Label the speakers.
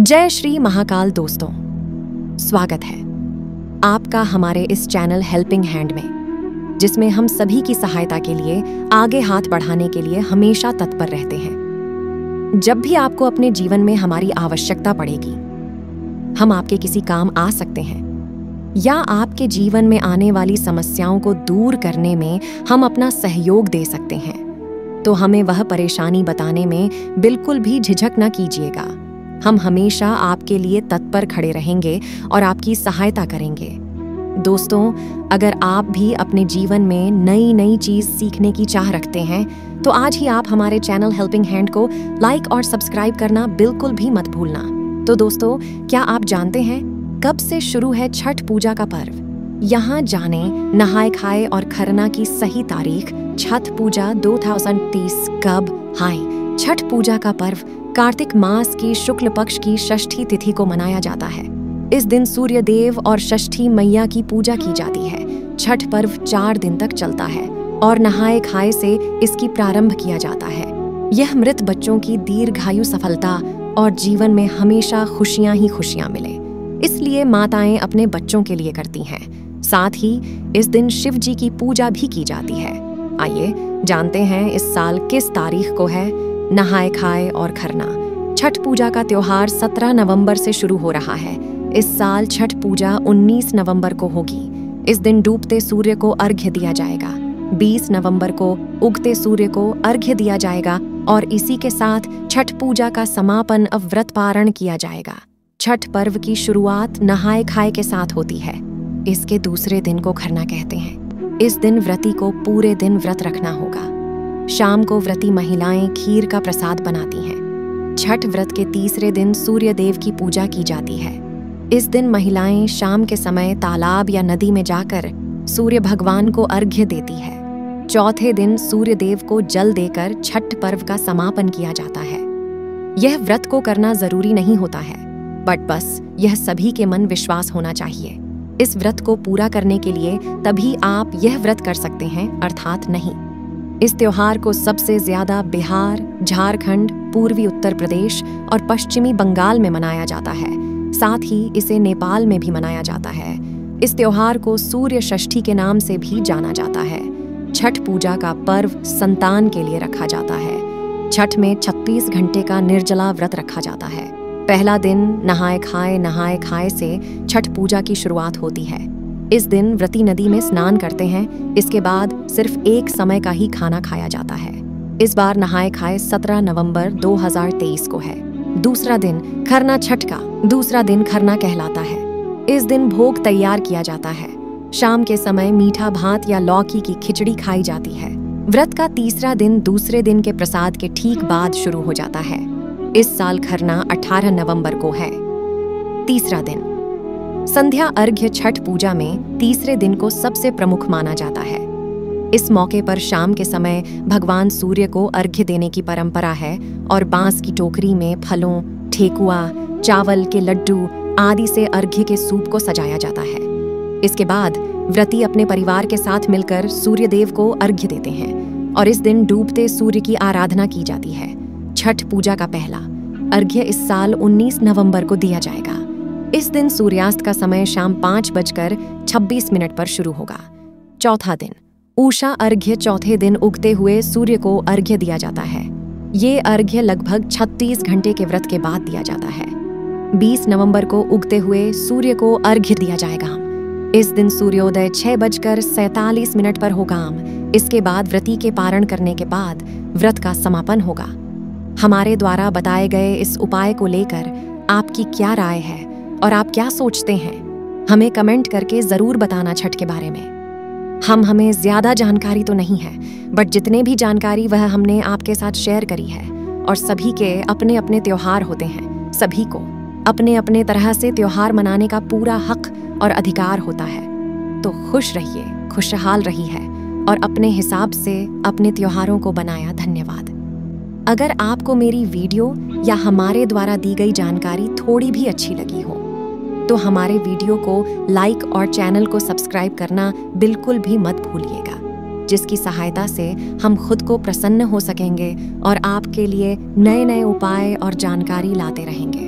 Speaker 1: जय श्री महाकाल दोस्तों, स्वागत है आपका हमारे इस चैनल हेल्पिंग हैंड में, जिसमें हम सभी की सहायता के लिए आगे हाथ बढ़ाने के लिए हमेशा तत्पर रहते हैं। जब भी आपको अपने जीवन में हमारी आवश्यकता पड़ेगी, हम आपके किसी काम आ सकते हैं या आपके जीवन में आने वाली समस्याओं को दूर करने में हम अपना सहयोग दे सकते हैं, तो हमें वह परेशानी बताने में बिल्कुल भी झिझक न कीजिएगा। हम हमेशा आपके लिए तत्पर खड़े रहेंगे और आपकी सहायता करेंगे। दोस्तों, अगर आप भी अपने जीवन में नई नई चीज सीखने की चाह रखते हैं, तो आज ही आप हमारे चैनल हेल्पिंग हैंड को लाइक और सब्सक्राइब करना बिल्कुल भी मत भूलना। तो दोस्तों, क्या आप जानते हैं कब से शुरू है छठ पूजा का पर्व? यहाँ जाने नहाए खाए और खरना की सही तारीख। छठ पूजा 2023 कब? हाय, छठ पूजा का पर्व कार्तिक मास की शुक्ल पक्ष की षष्ठी तिथि को मनाया जाता है। इस दिन सूर्य देव और षष्ठी मैया की पूजा की जाती है। छठ पर्व 4 दिन तक चलता है और नहाए खाए से इसकी प्रारंभ किया जाता है। यह मृत बच्चों की दीर्घायु, सफलता और जीवन में हमेशा खुशियां ही खुशियां मिले, इसलिए माताएं अपने बच्चों के लिए करती हैं। साथ ही इस दिन शिव जी की पूजा भी की जाती है। आइए जानते हैं इस साल किस तारीख को है नहाए खाए और खरना। छठ पूजा का त्योहार 17 नवंबर से शुरू हो रहा है। इस साल छठ पूजा 19 नवंबर को होगी। इस दिन डूबते सूर्य को अर्घ्य दिया जाएगा। 20 नवंबर को उगते सूर्य को अर्घ्य दिया जाएगा और इसी के साथ छठ पूजा का समापन अब व्रत पारण किया जाएगा। छठ पर्व की शुरुआत नहाए खाए के साथ होती है। इसके दूसरे दिन को खरना कहते हैं। इस दिन व्रती को पूरे दिन व्रत रखना होगा। शाम को व्रती महिलाएं खीर का प्रसाद बनाती हैं। छठ व्रत के तीसरे दिन सूर्य देव की पूजा की जाती है। इस दिन महिलाएं शाम के समय तालाब या नदी में जाकर सूर्य भगवान को अर्घ्य देती है। चौथे दिन सूर्य देव को जल देकर छठ पर्व का समापन किया जाता है। यह व्रत को करना जरूरी नहीं होता है, बट बस यह सभी के मन विश्वास होना चाहिए। इस व्रत को पूरा करने के लिए तभी आप यह व्रत कर सकते हैं, अर्थात नहीं। इस त्योहार को सबसे ज्यादा बिहार, झारखंड, पूर्वी उत्तर प्रदेश और पश्चिमी बंगाल में मनाया जाता है। साथ ही इसे नेपाल में भी मनाया जाता है। इस त्योहार को सूर्य षष्ठी के नाम से भी जाना जाता है। छठ पूजा का पर्व संतान के लिए रखा जाता है। छठ में 36 घंटे का निर्जला व्रत रखा जाता है। पहला दिन नहाए खाए से छठ पूजा की शुरुआत होती है। इस दिन व्रती नदी में स्नान करते हैं। इसके बाद सिर्फ एक समय का ही खाना खाया जाता है। इस बार नहाए खाए 17 नवंबर 2023 को है। दूसरा दिन खरना, छठ का दूसरा दिन खरना कहलाता है। इस दिन भोग तैयार किया जाता है। शाम के समय मीठा भात या लौकी की खिचड़ी खाई जाती है। व्रत का तीसरा दिन दूसरे दिन के प्रसाद के ठीक बाद शुरू हो जाता है। इस साल खरना 18 नवंबर को है। तीसरा दिन संध्या अर्घ्य। छठ पूजा में तीसरे दिन को सबसे प्रमुख माना जाता है। इस मौके पर शाम के समय भगवान सूर्य को अर्घ्य देने की परंपरा है और बांस की टोकरी में फलों, ठेकुआ, चावल के लड्डू आदि से अर्घ्य के सूप को सजाया जाता है। इसके बाद व्रती अपने परिवार के साथ मिलकर सूर्य देव को अर्घ्य देते हैं और इस दिन डूबते सूर्य की आराधना की जाती है। छठ पूजा का पहला अर्घ्य इस साल 19 नवंबर को दिया जाएगा। इस दिन सूर्यास्त का समय शाम 5:26 पर शुरू होगा। चौथा दिन उषा अर्घ्य। चौथे दिन उगते हुए सूर्य को अर्घ्य दिया जाता है। ये अर्घ्य लगभग 36 घंटे के व्रत के बाद दिया जाता है। 20 नवंबर को उगते हुए सूर्य को अर्घ्य दिया जाएगा। इस दिन सूर्योदय 6:47 पर होगा। इसके बाद व्रती के पारण करने के बाद व्रत का समापन होगा। हमारे द्वारा बताए गए इस उपाय को लेकर आपकी क्या राय है और आप क्या सोचते हैं? हमें कमेंट करके जरूर बताना छठ के बारे में। हमें ज्यादा जानकारी तो नहीं है, बट जितने भी जानकारी वह हमने आपके साथ शेयर करी है। और सभी के अपने अपने त्योहार होते हैं। सभी को अपने अपने तरह से त्योहार मनाने का पूरा हक और अधिकार होता है। तो खुश रहिए, खुशहाल रही है और अपने हिसाब से अपने त्योहारों को बनाया। धन्यवाद। अगर आपको मेरी वीडियो या हमारे द्वारा दी गई जानकारी थोड़ी भी अच्छी लगी हो, तो हमारे वीडियो को लाइक और चैनल को सब्सक्राइब करना बिल्कुल भी मत भूलिएगा, जिसकी सहायता से हम खुद को प्रसन्न हो सकेंगे और आपके लिए नए नए उपाय और जानकारी लाते रहेंगे।